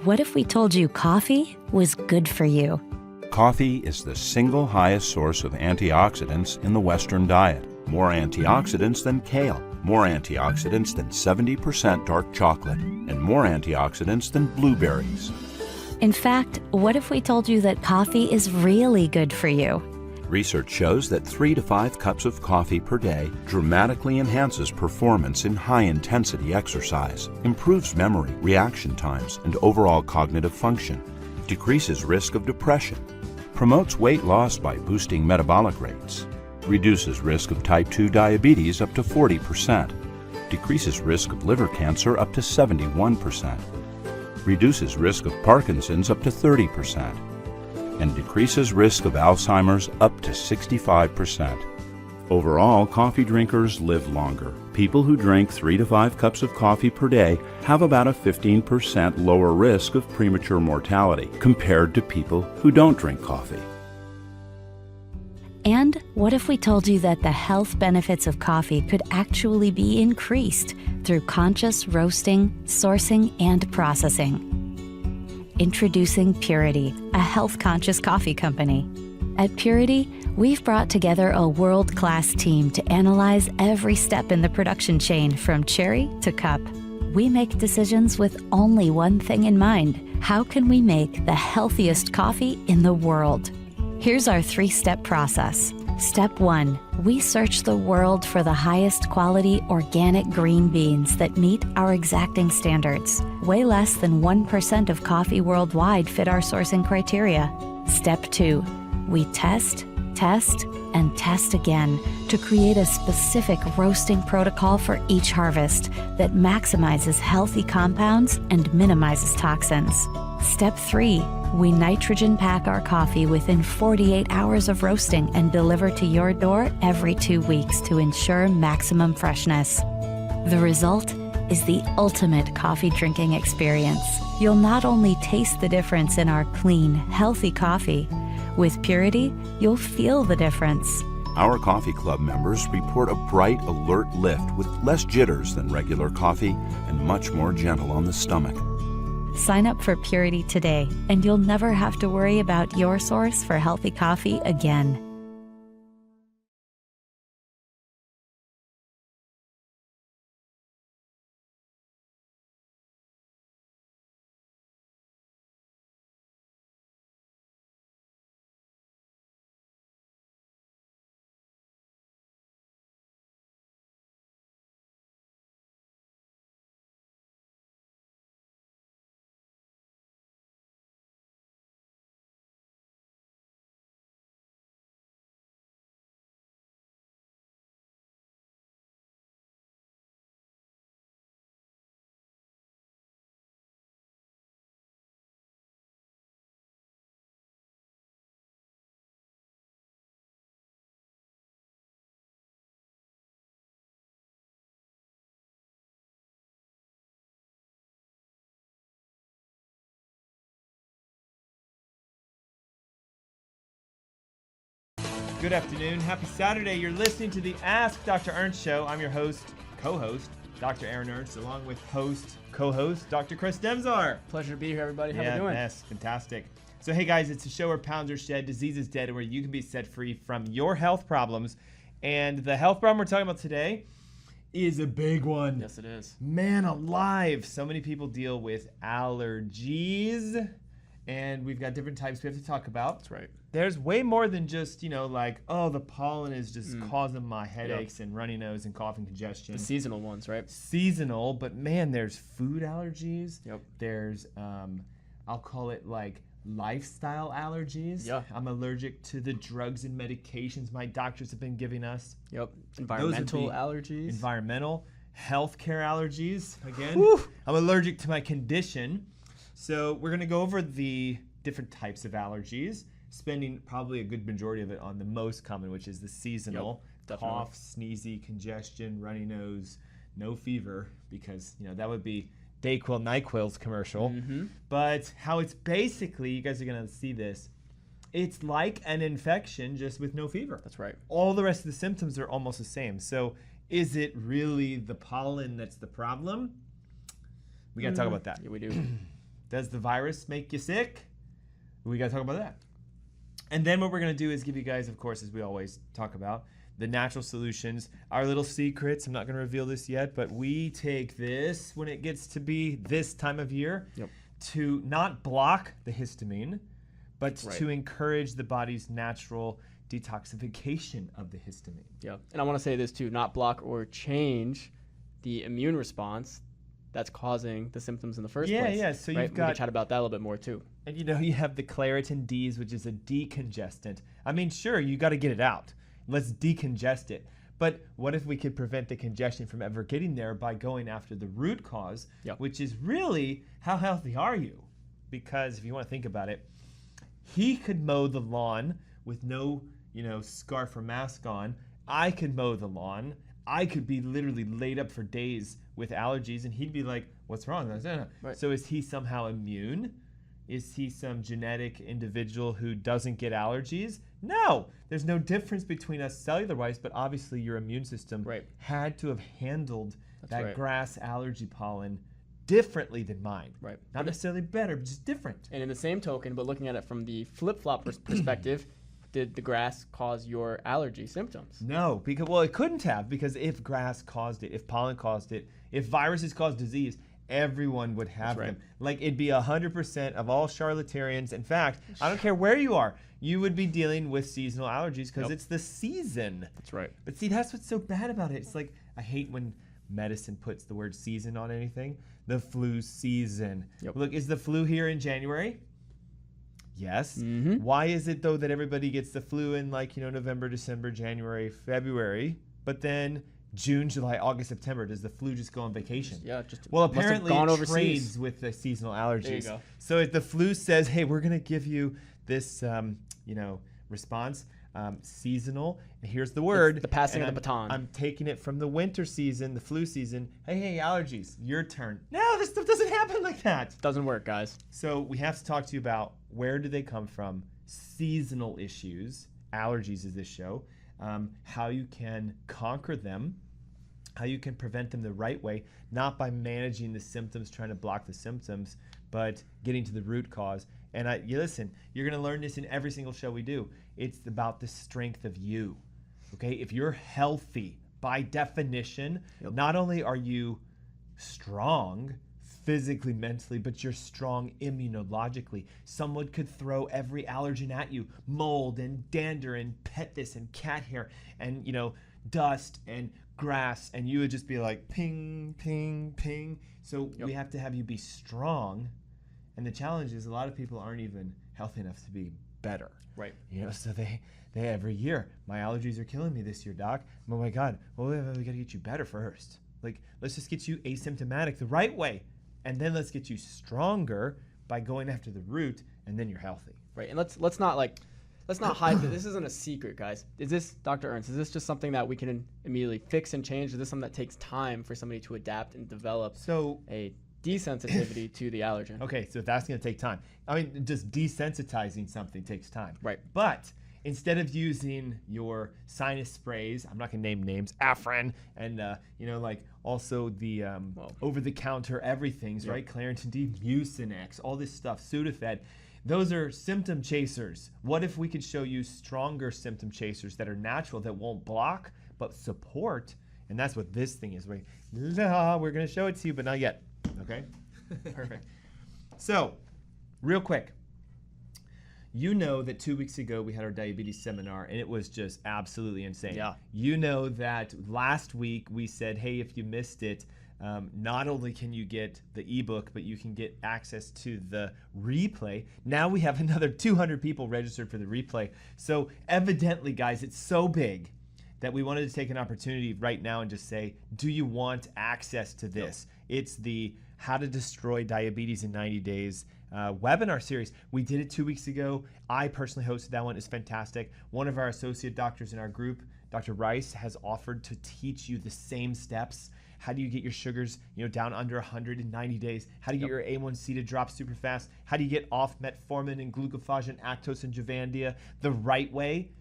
What if we told you coffee was good for you? Coffee is the single highest source of antioxidants in the Western diet. More antioxidants than kale, more antioxidants than 70% dark chocolate, and more antioxidants than blueberries. In fact, what if we told you that coffee is really good for you? Research shows that 3 to 5 cups of coffee per day dramatically enhances performance in high-intensity exercise, improves memory, reaction times, and overall cognitive function, decreases risk of depression, promotes weight loss by boosting metabolic rates, reduces risk of type 2 diabetes up to 40%, decreases risk of liver cancer up to 71%, reduces risk of Parkinson's up to 30%, and decreases risk of Alzheimer's up to 65%. Overall, coffee drinkers live longer. People who drink 3 to 5 cups of coffee per day have about a 15% lower risk of premature mortality compared to people who don't drink coffee. And what if we told you that the health benefits of coffee could actually be increased through conscious roasting, sourcing, and processing? Introducing Purity, a health-conscious coffee company. At Purity, we've brought together a world-class team to analyze every step in the production chain from cherry to cup. We make decisions with only one thing in mind: how can we make the healthiest coffee in the world? Here's our 3-step process. Step 1, we search the world for the highest quality organic green beans that meet our exacting standards. Way less than 1% of coffee worldwide fit our sourcing criteria. Step 2, we test, and test again to create a specific roasting protocol for each harvest that maximizes healthy compounds and minimizes toxins. Step 3, we nitrogen pack our coffee within 48 hours of roasting and deliver to your door every 2 weeks to ensure maximum freshness. The result is the ultimate coffee drinking experience. You'll not only taste the difference in our clean, healthy coffee, with Purity, you'll feel the difference. Our coffee club members report a bright, alert lift with less jitters than regular coffee and much more gentle on the stomach. Sign up for Purity today, and you'll never have to worry about your source for healthy coffee again. Good afternoon. Happy Saturday. You're listening to the Ask Dr. Ernst Show. I'm your co-host, Dr. Aaron Ernst, along with co-host, Dr. Chris Demczar. Pleasure to be here, everybody. How you doing? Yes, fantastic. So, hey guys, it's a show where pounds are shed, disease is dead, and where you can be set free from your health problems. And the health problem we're talking about today is a big one. Yes, it is. Man alive. So many people deal with allergies, and we've got different types we have to talk about. That's right. There's way more than just, the pollen is just causing my headaches and runny nose and cough and congestion. The seasonal ones, right? Seasonal, but man, there's food allergies. Yep. There's, I'll call it like lifestyle allergies. Yeah. I'm allergic to the drugs and medications my doctors have been giving us. Yep. Environmental allergies. Environmental, healthcare allergies. Again, Woo! I'm allergic to my condition. So we're going to go over the different types of allergies, spending probably a good majority of it on the most common, which is the seasonal. Yep, cough, sneezy, congestion, runny nose, no fever, because that would be Dayquil, NyQuil's commercial. Mm-hmm. But how it's basically, you guys are going to see this, it's like an infection just with no fever. That's right. All the rest of the symptoms are almost the same. So is it really the pollen that's the problem? We got to talk about that. Yeah, we do. Does the virus make you sick? We got to talk about that. And then what we're going to do is give you guys, of course, as we always talk about, the natural solutions, our little secrets. I'm not going to reveal this yet, but we take this when it gets to be this time of year to not block the histamine, but to encourage the body's natural detoxification of the histamine. Yeah. And I want to say this too, not block or change the immune response that's causing the symptoms in the first place. Yeah. So right? you've We got can chat about that a little bit more too. And you have the Claritin Ds, which is a decongestant. I mean, sure, you got to get it out. Let's decongest it. But what if we could prevent the congestion from ever getting there by going after the root cause, which is really, how healthy are you? Because if you want to think about it, he could mow the lawn with no, scarf or mask on. I could mow the lawn. I could be literally laid up for days with allergies, and he'd be like, what's wrong? Right. So is he somehow immune? Is he some genetic individual who doesn't get allergies? No. There's no difference between us cellular-wise, but obviously your immune system had to have handled that grass allergy pollen differently than mine. Right. Not necessarily better, but just different. And in the same token, but looking at it from the flip-flop perspective, did the grass cause your allergy symptoms? No, because it couldn't have, because if grass caused it, if pollen caused it, if viruses caused disease, everyone would have them. Like it'd be 100% of all charlatans. In fact, I don't care where you are, you would be dealing with seasonal allergies because it's the season. That's right. But see, that's what's so bad about it. It's like, I hate when medicine puts the word season on anything. The flu season. Look, is the flu here in January? Yes. Mm-hmm. Why is it though that everybody gets the flu in November, December, January, February, but then June, July, August, September, does the flu just go on vacation? Well, apparently it trades with the seasonal allergies. There you go. So if the flu says, hey, we're going to give you this, response, seasonal, and here's the word. It's the passing of the baton. I'm taking it from the winter season, the flu season. Hey, allergies, your turn. No, this stuff doesn't happen like that. Doesn't work, guys. So we have to talk to you about where do they come from, seasonal issues, allergies is this show, how you can conquer them, how you can prevent them the right way, not by managing the symptoms, trying to block the symptoms, but getting to the root cause. And listen, you're going to learn this in every single show we do. It's about the strength of you. Okay? If you're healthy, by definition, not only are you strong physically, mentally, but you're strong immunologically. Someone could throw every allergen at you, mold and dander and pet this and cat hair and, dust and grass, and you would just be like ping, ping, ping. So we have to have you be strong. And the challenge is a lot of people aren't even healthy enough to be better. Right. So they every year, my allergies are killing me this year, doc. Oh my God. Well, we got to get you better first. Let's just get you asymptomatic the right way. And then let's get you stronger by going after the root, and then you're healthy. Right. And let's not hide that this isn't a secret, guys. Is this, Dr. Ernst, is this just something that we can immediately fix and change? Is this something that takes time for somebody to adapt and develop a desensitivity to the allergen? Okay, so that's going to take time. I mean, just desensitizing something takes time. Right. But instead of using your sinus sprays, I'm not gonna name names, Afrin, and like also the over-the-counter everythings, right? Claritin D, Mucinex, all this stuff, Sudafed. Those are symptom chasers. What if we could show you stronger symptom chasers that are natural, that won't block, but support? And that's what this thing is. We're going to show it to you, but not yet. Okay? Perfect. So, real quick. You know that 2 weeks ago we had our diabetes seminar, and it was just absolutely insane. Yeah. You know that last week we said, hey, if you missed it, not only can you get the ebook, but you can get access to the replay. Now we have another 200 people registered for the replay. So evidently, guys, it's so big that we wanted to take an opportunity right now and just say, do you want access to this? It's the How to Destroy Diabetes in 90 Days webinar series. We did it 2 weeks ago. I personally hosted that one. It's fantastic. One of our associate doctors in our group, Dr. Rice, has offered to teach you the same steps. How do you get your sugars, down under 100 in 90 days? How do you get your A1C to drop super fast? How do you get off metformin and glucophage and Actos and Javandia the right way,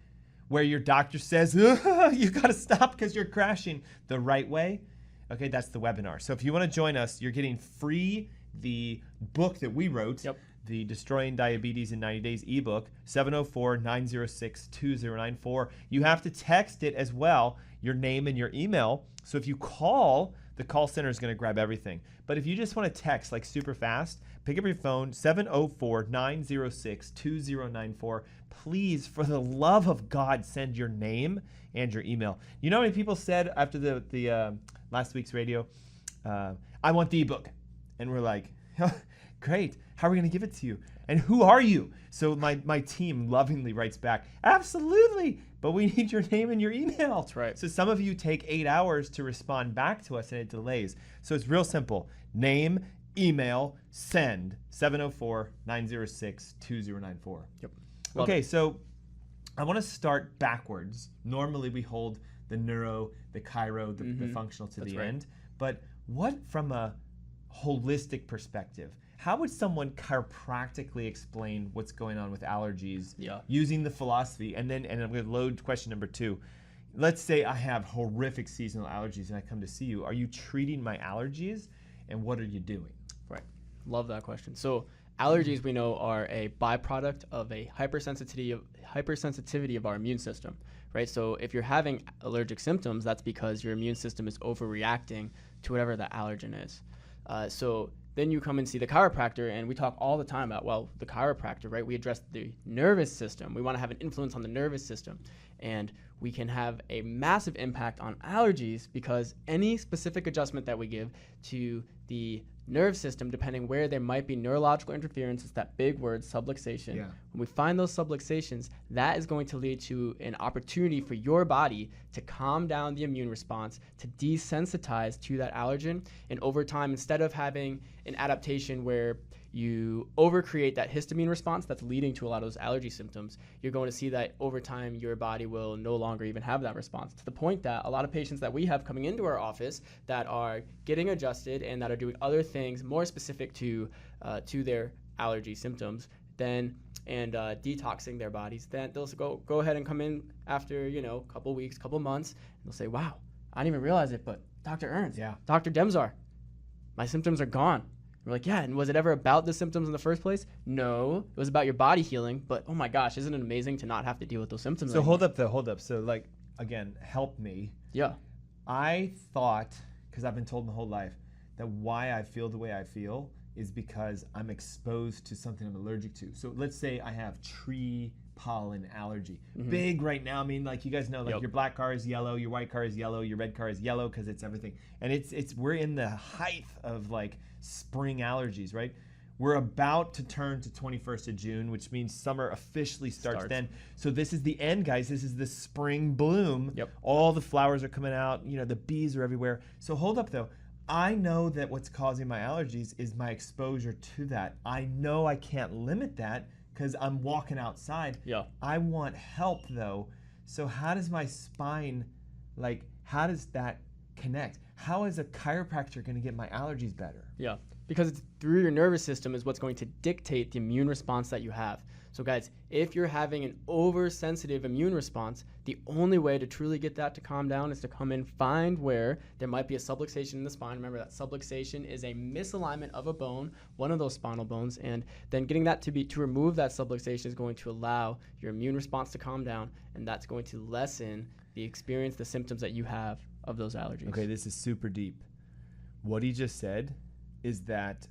where your doctor says, you got to stop because you're crashing, the right way? Okay, that's the webinar. So if you want to join us, you're getting free the book that we wrote, the Destroying Diabetes in 90 Days ebook, 704-906-2094. You have to text it as well, your name and your email. So if you call, the call center is going to grab everything. But if you just want to text like super fast, pick up your phone, 704-906-2094. Please, for the love of God, send your name and your email. You know how many people said after the last week's radio, I want the ebook. And we're like, great, how are we going to give it to you? And who are you? So my team lovingly writes back, absolutely, but we need your name and your email. That's right. So some of you take 8 hours to respond back to us and it delays. So it's real simple. Name, email, send, 704-906-2094. Yep. Okay, so I want to start backwards. Normally we hold the neuro, the chiro, the functional to the end. But what from a holistic perspective, how would someone chiropractically explain what's going on with allergies using the philosophy? And I'm going to load question number 2. Let's say I have horrific seasonal allergies and I come to see you. Are you treating my allergies, and what are you doing? Right. Love that question. So allergies, we know, are a byproduct of a hypersensitivity of our immune system, right? So if you're having allergic symptoms, that's because your immune system is overreacting to whatever the allergen is. So then you come and see the chiropractor, and we talk all the time about, the chiropractor, right? We address the nervous system. We want to have an influence on the nervous system. And we can have a massive impact on allergies because any specific adjustment that we give to the nerve system, depending where there might be neurological interference, it's that big word, subluxation. When we find those subluxations, that is going to lead to an opportunity for your body to calm down the immune response, to desensitize to that allergen. And over time, instead of having an adaptation where you overcreate that histamine response that's leading to a lot of those allergy symptoms, you're going to see that over time your body will no longer even have that response, to the point that a lot of patients that we have coming into our office that are getting adjusted and that are doing other things more specific to their allergy symptoms and detoxing their bodies, then they'll go ahead and come in after a couple weeks, couple months, and they'll say, wow, I didn't even realize it, but Dr. Ernst, Dr. Demczar, my symptoms are gone. We're like, yeah, and was it ever about the symptoms in the first place? No, it was about your body healing, but oh my gosh, isn't it amazing to not have to deal with those symptoms So anymore? hold up. So again, help me. Yeah. I thought, because I've been told my whole life, that why I feel the way I feel is because I'm exposed to something I'm allergic to. So let's say I have tree pollen allergy. Big right now. I mean, you guys know, your black car is yellow, your white car is yellow, your red car is yellow because it's everything. And we're in the height of spring allergies, right? We're about to turn to 21st of June, which means summer officially starts then. So this is the end, guys. This is the spring bloom. All the flowers are coming out. The bees are everywhere. So hold up, though. I know that what's causing my allergies is my exposure to that. I know I can't limit that because I'm walking outside. I want help, though. So how does my spine, how does that connect? How is a chiropractor going to get my allergies better? Because it's through your nervous system is what's going to dictate the immune response that you have. So guys, if you're having an oversensitive immune response, the only way to truly get that to calm down is to come in, find where there might be a subluxation in the spine. Remember that subluxation is a misalignment of a bone, one of those spinal bones, and then getting that to remove that subluxation is going to allow your immune response to calm down, and that's going to lessen the experience, the symptoms that you have of those allergies. Okay, this is super deep. What he just said is that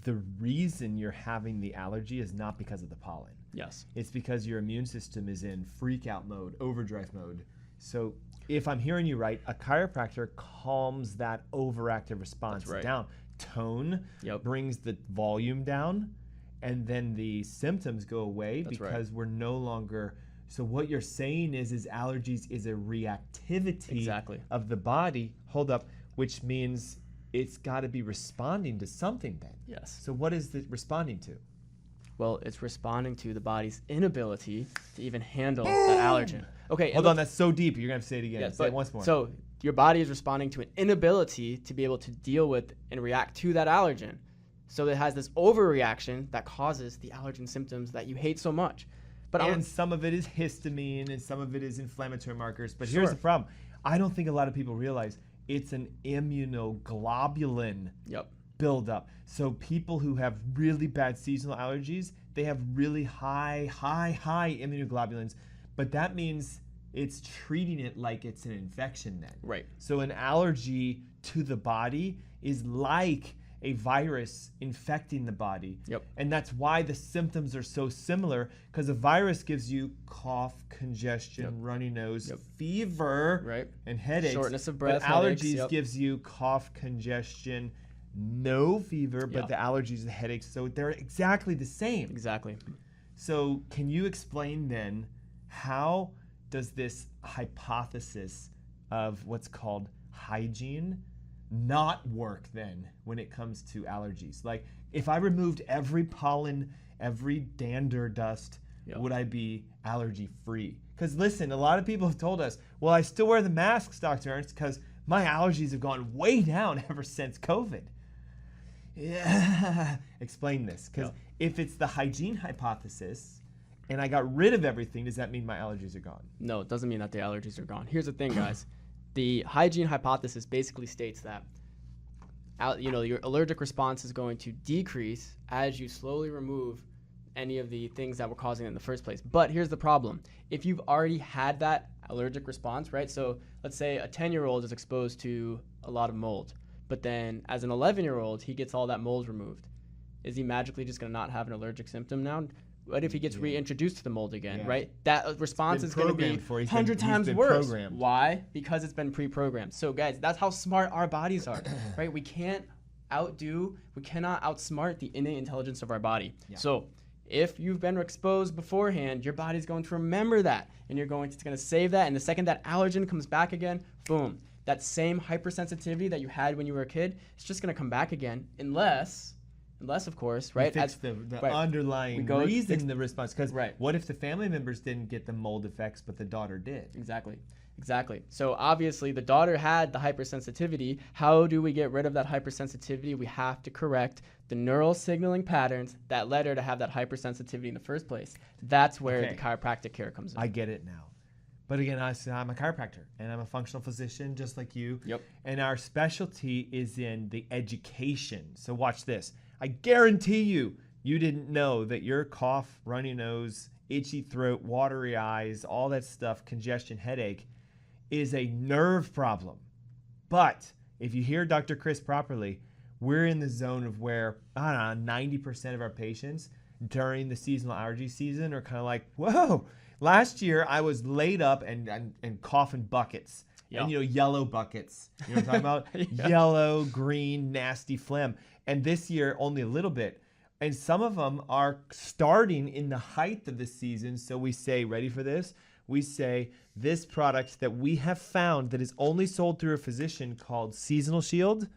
the reason you're having the allergy is not because of the pollen. Yes. It's because your immune system is in freak out mode, overdrive mode. So if I'm hearing you right, a chiropractor calms that overactive response down. Tone brings the volume down, and then the symptoms go away because we're no longer. So what you're saying is allergies is a reactivity of the body. Hold up, which means it's got to be responding to something then. Yes. So what is it responding to? Well, it's responding to the body's inability to even handle that allergen. Okay. Hold on, that's so deep. You're going to have to say it again. Yes, say it once more. So your body is responding to an inability to be able to deal with and react to that allergen. So it has this overreaction that causes the allergen symptoms that you hate so much. And some of it is histamine and some of it is inflammatory markers. But here's the problem. I don't think a lot of people realize it's an immunoglobulin buildup. So people who have really bad seasonal allergies, they have really high immunoglobulins. But that means it's treating it like it's an infection then. Right. So an allergy to the body is like a virus infecting the body. And that's why the symptoms are so similar, because a virus gives you cough, congestion, runny nose, fever, and headaches. Shortness of breath. But allergies gives you cough, congestion, no fever, but the allergies, the headaches. So they're exactly the same. Exactly. So can you explain then, how does this hypothesis of what's called hygiene not work then when it comes to allergies? Like, if I removed every pollen, every dander dust, would I be allergy free? Because listen, a lot of people have told us, well, I still wear the masks, Dr. Ernst, because my allergies have gone way down ever since COVID. Yeah, explain this, because if it's the hygiene hypothesis and I got rid of everything, does that mean my allergies are gone? No, it doesn't mean that the allergies are gone. Here's the thing, guys. The hygiene hypothesis basically states that your allergic response is going to decrease as you slowly remove any of the things that were causing it in the first place. But here's the problem. If you've already had that allergic response, right? So let's say a 10-year-old is exposed to a lot of mold, but then as an 11-year-old, he gets all that mold removed. Is he magically just going to not have an allergic symptom now? What if he gets reintroduced to the mold again, right? That response is going to be 100 times worse. Programmed. Why? Because it's been pre-programmed. So guys, that's how smart our bodies are, right? We cannot outsmart the innate intelligence of our body. So if you've been exposed beforehand, your body's going to remember that, and it's going to save that. And the second that allergen comes back again, boom, that same hypersensitivity that you had when you were a kid, it's just going to come back again, unless of course, right? Fix the underlying reason, the response. Because what if the family members didn't get the mold effects, but the daughter did? Exactly. So obviously the daughter had the hypersensitivity. How do we get rid of that hypersensitivity? We have to correct the neural signaling patterns that led her to have that hypersensitivity in the first place. That's where the chiropractic care comes in. I get it now. But again, I'm a chiropractor, and I'm a functional physician just like you. And our specialty is in the education. So watch this. I guarantee you didn't know that your cough, runny nose, itchy throat, watery eyes, all that stuff, congestion, headache, is a nerve problem. But if you hear Dr. Chris properly, we're in the zone of where, 90% of our patients during the seasonal allergy season are kind of like, whoa, last year I was laid up and coughing buckets. And, yellow buckets. You know what I'm talking about? Yellow, green, nasty phlegm. And this year, only a little bit. And some of them are starting in the height of the season. So we say, ready for this? We say, this product that we have found that is only sold through a physician called Seasonal Shield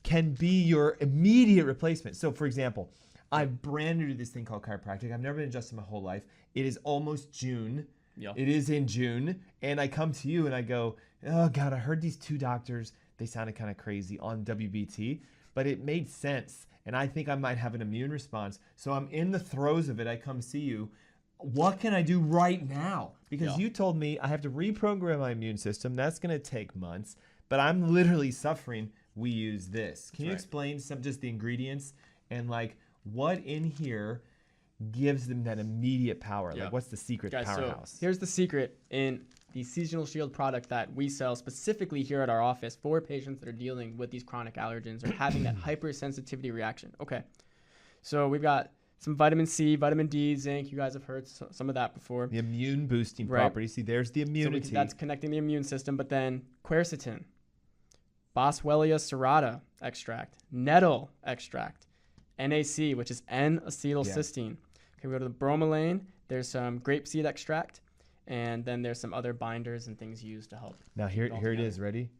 can be your immediate replacement. So, for example, I've brand new to this thing called chiropractic. I've never been adjusted my whole life. It is almost June. It is in June. And I come to you and I go, oh, God, I heard these two doctors. They sounded kind of crazy on WBT. but it made sense. And I think I might have an immune response. So I'm in the throes of it. I come see you. What can I do right now? Because you told me I have to reprogram my immune system. That's going to take months, but I'm literally suffering. We use this. Can you explain just the ingredients and like what in here gives them that immediate power? Like what's the secret powerhouse? So here's the secret in the Seasonal Shield product that we sell specifically here at our office for patients that are dealing with these chronic allergens or having that hypersensitivity reaction. Okay, so we've got some vitamin C, vitamin D, zinc. You guys have heard some of that before. The immune boosting properties. See, there's the immunity. So that's connecting the immune system. But then quercetin, Boswellia serrata extract, nettle extract, NAC, which is N-acetylcysteine. Okay, we go to the bromelain. There's some grapeseed extract. And then there's some other binders and things used to help. Now here it is. Ready?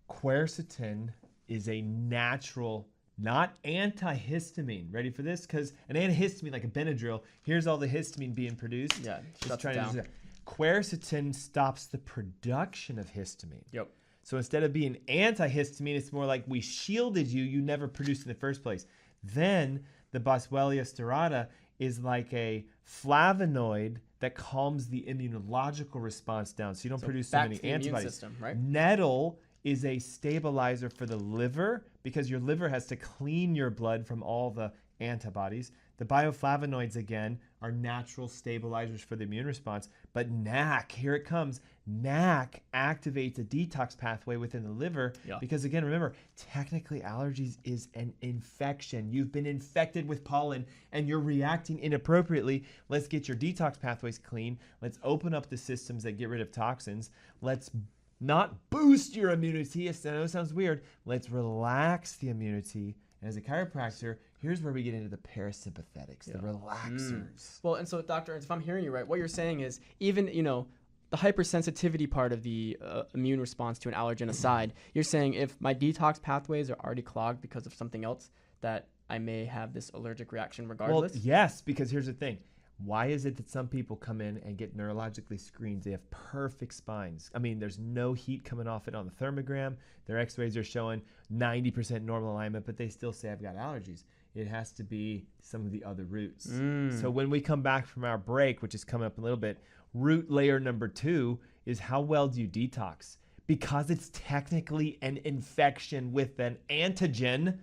Quercetin is a natural, not antihistamine. Ready for this? Because an antihistamine, like a Benadryl, here's all the histamine being produced. Yeah, shuts it down. Quercetin stops the production of histamine. Yep. So instead of being antihistamine, it's more like we shielded you. You never produced in the first place. Then the Boswellia serrata is like a flavonoid that calms the immunological response down, so you don't produce so many antibodies. System, right? Nettle is a stabilizer for the liver because your liver has to clean your blood from all the antibodies. The bioflavonoids, again, are natural stabilizers for the immune response. But NAC, here it comes. NAC activates a detox pathway within the liver because, again, remember, technically allergies is an infection. You've been infected with pollen and you're reacting inappropriately. Let's get your detox pathways clean. Let's open up the systems that get rid of toxins. Let's not boost your immunity. I know it sounds weird. Let's relax the immunity. And as a chiropractor, here's where we get into the parasympathetics, the relaxers. Well, and so, Dr. Ernst, if I'm hearing you right, what you're saying is even, the hypersensitivity part of the immune response to an allergen aside, you're saying if my detox pathways are already clogged because of something else, that I may have this allergic reaction regardless? Well, yes, because here's the thing. Why is it that some people come in and get neurologically screened? They have perfect spines. I mean, there's no heat coming off it on the thermogram. Their x-rays are showing 90% normal alignment, but they still say I've got allergies. It has to be some of the other roots. So when we come back from our break, which is coming up a little bit, root layer number 2 is how well do you detox? Because it's technically an infection with an antigen,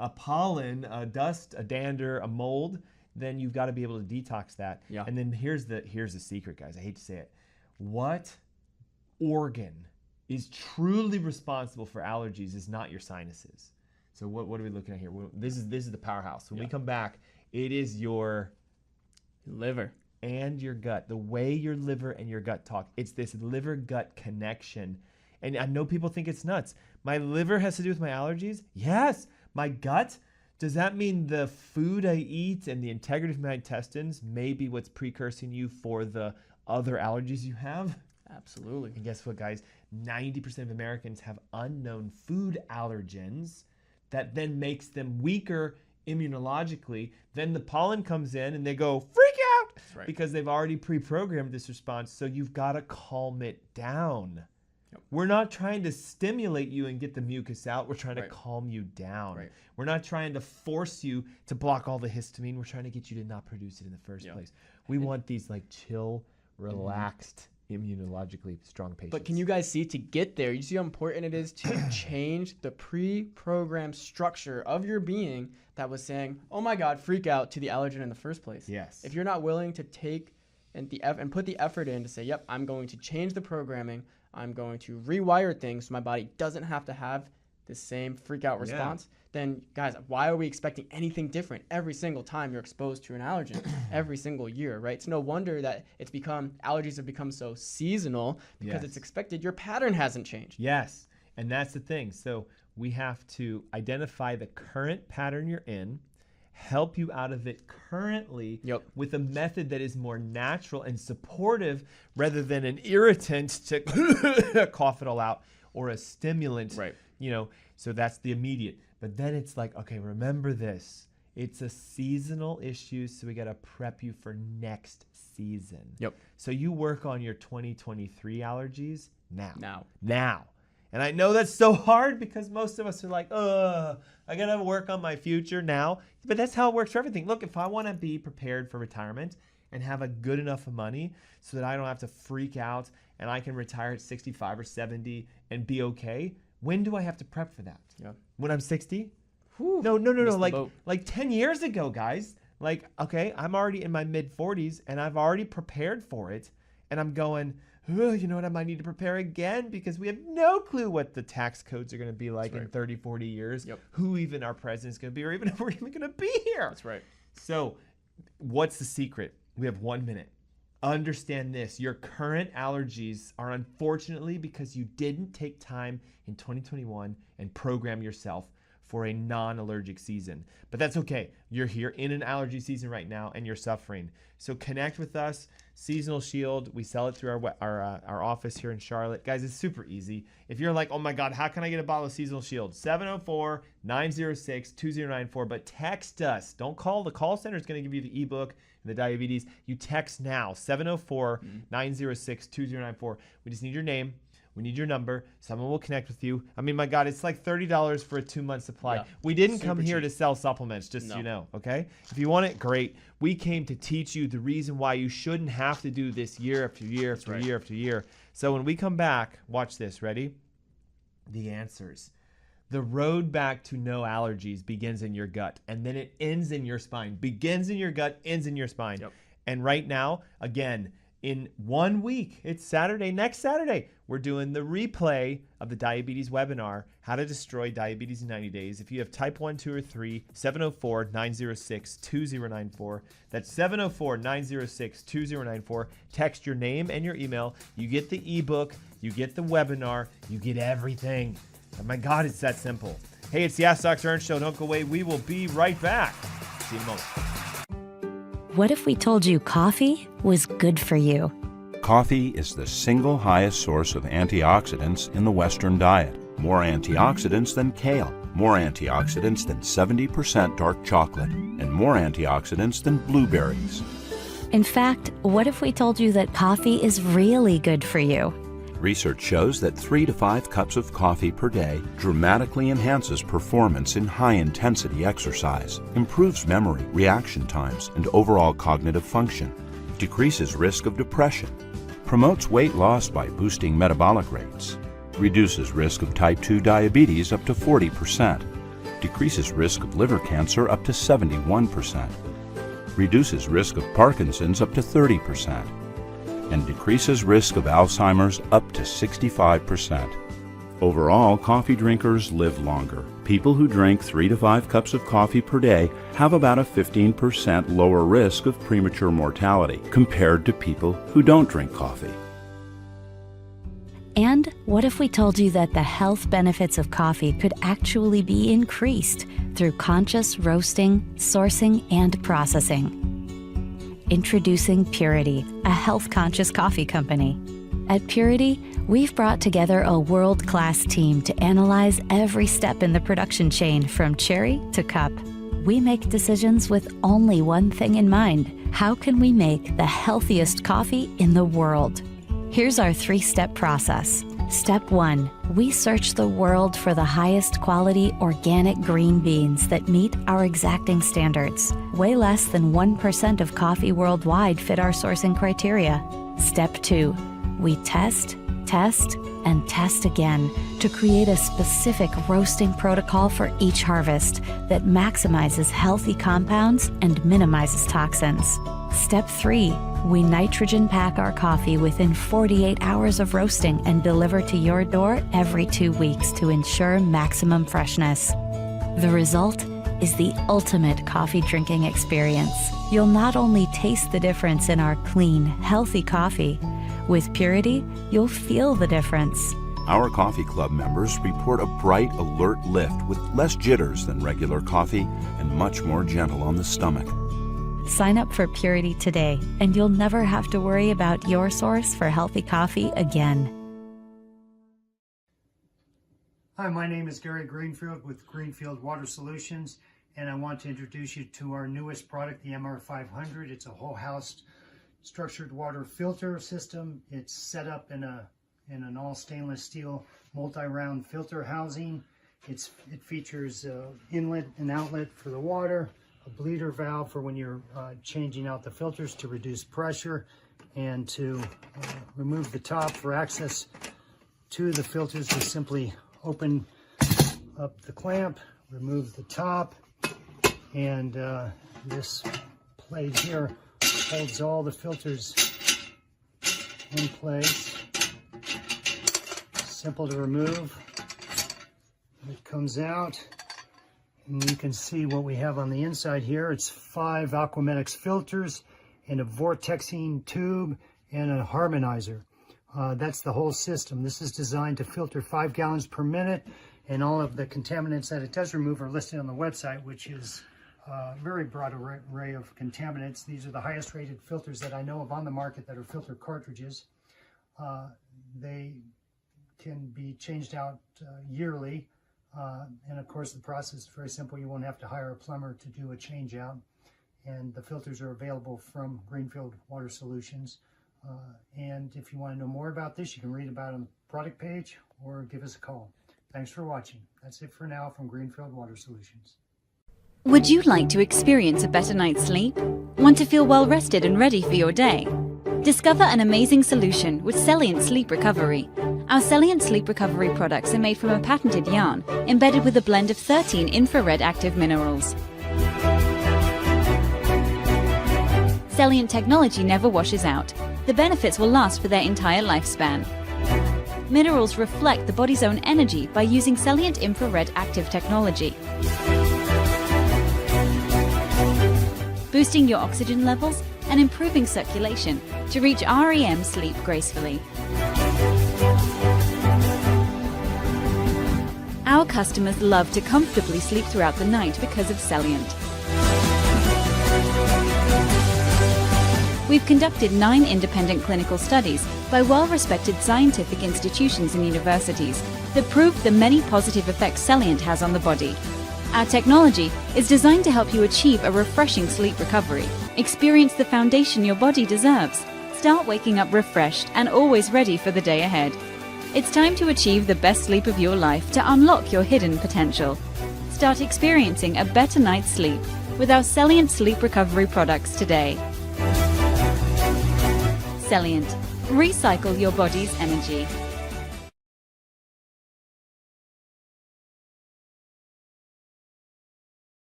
a pollen, a dust, a dander, a mold, then you've got to be able to detox that. Yeah. And then here's the secret, guys. I hate to say it. What organ is truly responsible for allergies is not your sinuses. So what are we looking at here? This is the powerhouse. When we come back, it is your liver and your gut. The way your liver and your gut talk. It's this liver-gut connection. And I know people think it's nuts. My liver has to do with my allergies? Yes. My gut? Does that mean the food I eat and the integrity of my intestines may be what's precursing you for the other allergies you have? Absolutely. And guess what, guys? 90% of Americans have unknown food allergens that then makes them weaker immunologically. Then the pollen comes in and they go freak out because they've already pre-programmed this response. So you've got to calm it down. Yep. We're not trying to stimulate you and get the mucus out. We're trying to calm you down. We're not trying to force you to block all the histamine. We're trying to get you to not produce it in the first place. We want these like chill, relaxed, immunologically strong patients. But can you guys see, to get there, you see how important it is to change the pre-programmed structure of your being that was saying, oh my God, freak out, to the allergen in the first place. Yes. If you're not willing to take and put the effort in to say, yep, I'm going to change the programming, I'm going to rewire things so my body doesn't have to have the same freak out response, then guys, why are we expecting anything different every single time you're exposed to an allergen every single year, right? It's no wonder that allergies have become so seasonal because it's expected. Your pattern hasn't changed. Yes, and that's the thing. So we have to identify the current pattern you're in, help you out of it currently with a method that is more natural and supportive rather than an irritant to cough it all out or a stimulant, so that's the immediate. But then it's like, okay, remember this. It's a seasonal issue, so we got to prep you for next season. So you work on your 2023 allergies now. And I know that's so hard because most of us are like, I got to work on my future now. But that's how it works for everything. Look, if I want to be prepared for retirement and have a good enough of money so that I don't have to freak out and I can retire at 65 or 70 and be okay, when do I have to prep for that? Yeah. When I'm 60? Whew, No. the Like 10 years ago, guys. Like, okay, I'm already in my mid 40s and I've already prepared for it. And I'm going, you know what, I might need to prepare again because we have no clue what the tax codes are going to be like in 30, 40 years, who even our president's going to be, or even if we're even going to be here. That's right. So what's the secret? We have 1 minute. Understand this. Your current allergies are unfortunately because you didn't take time in 2021 and program yourself for a non-allergic season. But that's okay. You're here in an allergy season right now and you're suffering. So connect with us. Seasonal Shield. We sell it through our office here in Charlotte. Guys, it's super easy. If you're like, oh my God, how can I get a bottle of Seasonal Shield? 704-906-2094. But text us. Don't call. The call center is going to give you the ebook and the diabetes. You text now. 704-906-2094. We just need your name. We need your number. Someone will connect with you. I mean, my God, it's like $30 for a 2-month supply. Yeah, we didn't come here to sell supplements, just so you know, okay? If you want it, great. We came to teach you the reason why you shouldn't have to do this year after year after year after year. So when we come back, watch this. Ready? The answers. The road back to no allergies begins in your gut, and then it ends in your spine. Begins in your gut, ends in your spine. Yep. And right now, again, in 1 week, it's Saturday, next Saturday, we're doing the replay of the diabetes webinar, How to Destroy Diabetes in 90 Days. If you have type 1, 2, or 3, 704-906-2094. That's 704-906-2094. Text your name and your email. You get the ebook, you get the webinar, you get everything. Oh my God, it's that simple. Hey, it's the Ask Dr. Ernst Show. Don't go away. We will be right back. See you in a moment. What if we told you coffee was good for you? Coffee is the single highest source of antioxidants in the Western diet. More antioxidants than kale, more antioxidants than 70% dark chocolate, and more antioxidants than blueberries. In fact, what if we told you that coffee is really good for you? Research shows that 3 to 5 cups of coffee per day dramatically enhances performance in high-intensity exercise, improves memory, reaction times, and overall cognitive function, decreases risk of depression, promotes weight loss by boosting metabolic rates, reduces risk of type 2 diabetes up to 40%, decreases risk of liver cancer up to 71%, reduces risk of Parkinson's up to 30%, and decreases risk of Alzheimer's up to 65%. Overall, coffee drinkers live longer. People who drink 3 to 5 cups of coffee per day have about a 15% lower risk of premature mortality compared to people who don't drink coffee. And what if we told you that the health benefits of coffee could actually be increased through conscious roasting, sourcing, and processing? Introducing Purity, a health-conscious coffee company. At Purity, we've brought together a world-class team to analyze every step in the production chain from cherry to cup. We make decisions with only one thing in mind: how can we make the healthiest coffee in the world? Here's our 3-step process. Step 1, we search the world for the highest quality organic green beans that meet our exacting standards. Way less than 1% of coffee worldwide fit our sourcing criteria. Step 2, we test, and test again to create a specific roasting protocol for each harvest that maximizes healthy compounds and minimizes toxins. Step 3, we nitrogen pack our coffee within 48 hours of roasting and deliver to your door every 2 weeks to ensure maximum freshness. The result is the ultimate coffee drinking experience. You'll not only taste the difference in our clean, healthy coffee, with Purity, you'll feel the difference. Our coffee club members report a bright, alert lift with less jitters than regular coffee and much more gentle on the stomach. Sign up for Purity today, and you'll never have to worry about your source for healthy coffee again. Hi, my name is Gary Greenfield with Greenfield Water Solutions, and I want to introduce you to our newest product, the MR500. It's a whole house structured water filter system. It's set up in a and an all stainless steel multi-round filter housing. It features inlet and outlet for the water, a bleeder valve for when you're changing out the filters to reduce pressure, and to remove the top for access to the filters. We simply open up the clamp, remove the top, and this plate here holds all the filters in place. Simple to remove. It comes out, and you can see what we have on the inside here. It's 5 Aquamedics filters and a vortexing tube and a harmonizer. That's the whole system. This is designed to filter 5 gallons per minute, and all of the contaminants that it does remove are listed on the website, which is a very broad array of contaminants. These are the highest rated filters that I know of on the market that are filter cartridges. They can be changed out yearly. And of course, the process is very simple. You won't have to hire a plumber to do a change out. And the filters are available from Greenfield Water Solutions. And if you want to know more about this, you can read about it on the product page or give us a call. Thanks for watching. That's it for now from Greenfield Water Solutions. Would you like to experience a better night's sleep? Want to feel well rested and ready for your day? Discover an amazing solution with Celient Sleep Recovery. Our Celient Sleep Recovery products are made from a patented yarn embedded with a blend of 13 infrared active minerals. Celient technology never washes out. The benefits will last for their entire lifespan. Minerals reflect the body's own energy by using Celient infrared active technology, boosting your oxygen levels and improving circulation to reach REM sleep gracefully. Our customers love to comfortably sleep throughout the night because of Celient. We've conducted 9 independent clinical studies by well-respected scientific institutions and universities that prove the many positive effects Celient has on the body. Our technology is designed to help you achieve a refreshing sleep recovery. Experience the foundation your body deserves. Start waking up refreshed and always ready for the day ahead. It's time to achieve the best sleep of your life to unlock your hidden potential. Start experiencing a better night's sleep with our Celient Sleep Recovery products today. Celient. Recycle your body's energy.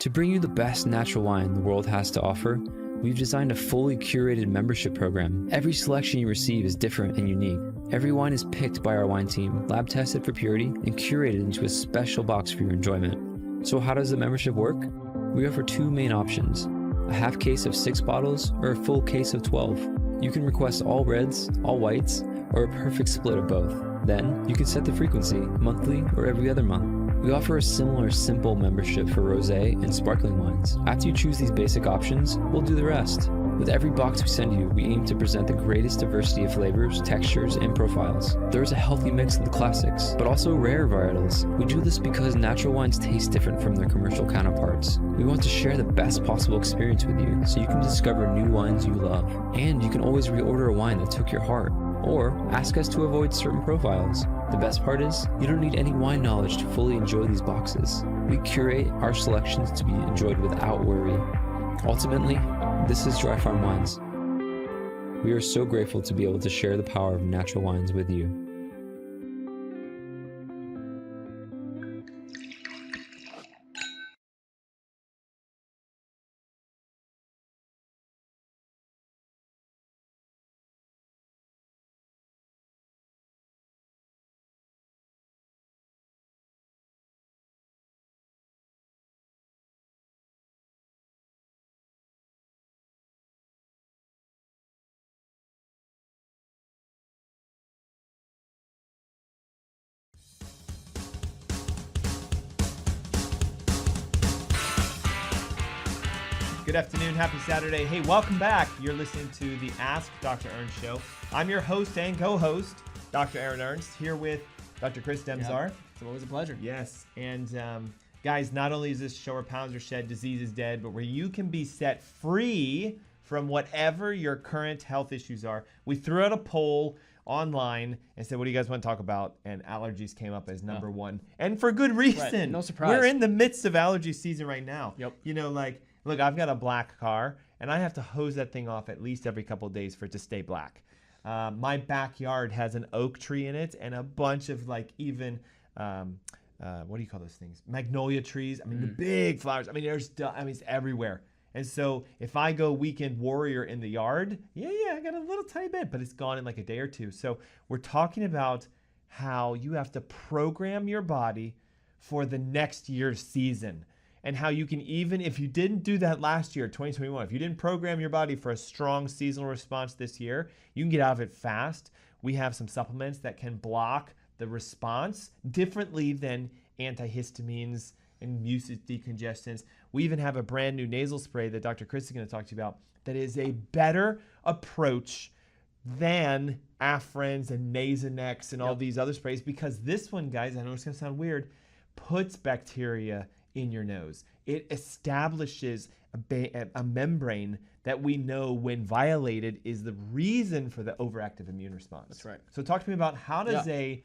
To bring you the best natural wine the world has to offer, we've designed a fully curated membership program. Every selection you receive is different and unique. Every wine is picked by our wine team, lab tested for purity, and curated into a special box for your enjoyment. So how does the membership work? We offer 2 main options, a half case of 6 bottles or a full case of 12. You can request all reds, all whites, or a perfect split of both. Then you can set the frequency, monthly or every other month. We offer a similar simple membership for rosé and sparkling wines. After you choose these basic options, we'll do the rest. With every box we send you, we aim to present the greatest diversity of flavors, textures, and profiles. There is a healthy mix of the classics, but also rare varietals. We do this because natural wines taste different from their commercial counterparts. We want to share the best possible experience with you, so you can discover new wines you love. And you can always reorder a wine that took your heart, or ask us to avoid certain profiles. The best part is, you don't need any wine knowledge to fully enjoy these boxes. We curate our selections to be enjoyed without worry. Ultimately, this is Dry Farm Wines. We are so grateful to be able to share the power of natural wines with you. Good afternoon, happy Saturday. Hey, welcome back. You're listening to the Ask Dr. Ernst show. I'm your host and co-host, Dr. Aaron Ernst, here with Dr. Chris Demczar. It's always a pleasure. Yes, and Guys, not only is this show where pounds are shed, disease is dead, but where you can be set free from whatever your current health issues are. We threw out a poll online and said, what do you guys want to talk about? And allergies came up as number one. And for good reason. Right. No surprise. We're in the midst of allergy season right now. Yep. You know, like, look, I've got a black car, and I have to hose that thing off at least every couple of days for it to stay black. My backyard has an oak tree in it and a bunch of, like, even, what do you call those things? Magnolia trees. I mean, the big flowers. I mean, it's everywhere. And so if I go weekend warrior in the yard, I got a little tiny bit, but it's gone in like a day or two. So we're talking about how you have to program your body for the next year's season, and how you can, even if you didn't do that last year, 2021, if you didn't program your body for a strong seasonal response this year, you can get out of it fast. We have some supplements that can block the response differently than antihistamines and mucus decongestants. We even have a brand new nasal spray that Dr. Chris is going to talk to you about that is a better approach than Afrens and Nasonex and all these other sprays, because this one, guys, I know it's going to sound weird, puts bacteria in your nose. It establishes a membrane that we know, when violated, is the reason for the overactive immune response. That's right. So talk to me about, how does a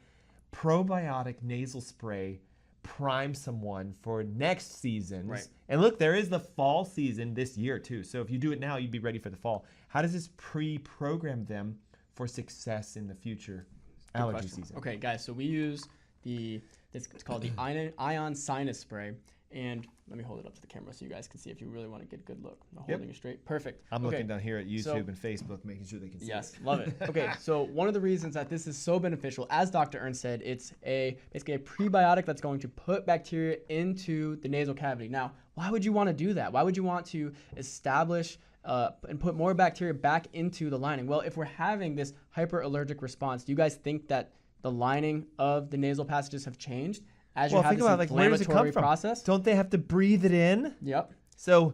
probiotic nasal spray prime someone for next seasons? Right. And look, there is the fall season this year too. So if you do it now, you'd be ready for the fall. How does this pre-program them for success in the future allergy season? Okay, guys, so we use it's called the Ion Sinus Spray. And let me hold it up to the camera so you guys can see if you really want to get a good look. I'm holding it straight. Perfect. I'm looking down here at YouTube and Facebook, making sure they can see Yes, it. love it. Okay, so one of the reasons that this is so beneficial, as Dr. Ernst said, it's basically a prebiotic that's going to put bacteria into the nasal cavity. Now, why would you want to do that? Why would you want to establish and put more bacteria back into the lining? Well, if we're having this hyperallergic response, do you guys think that the lining of the nasal passages have changed? As you have this inflammatory process? Don't they have to breathe it in? Yep. So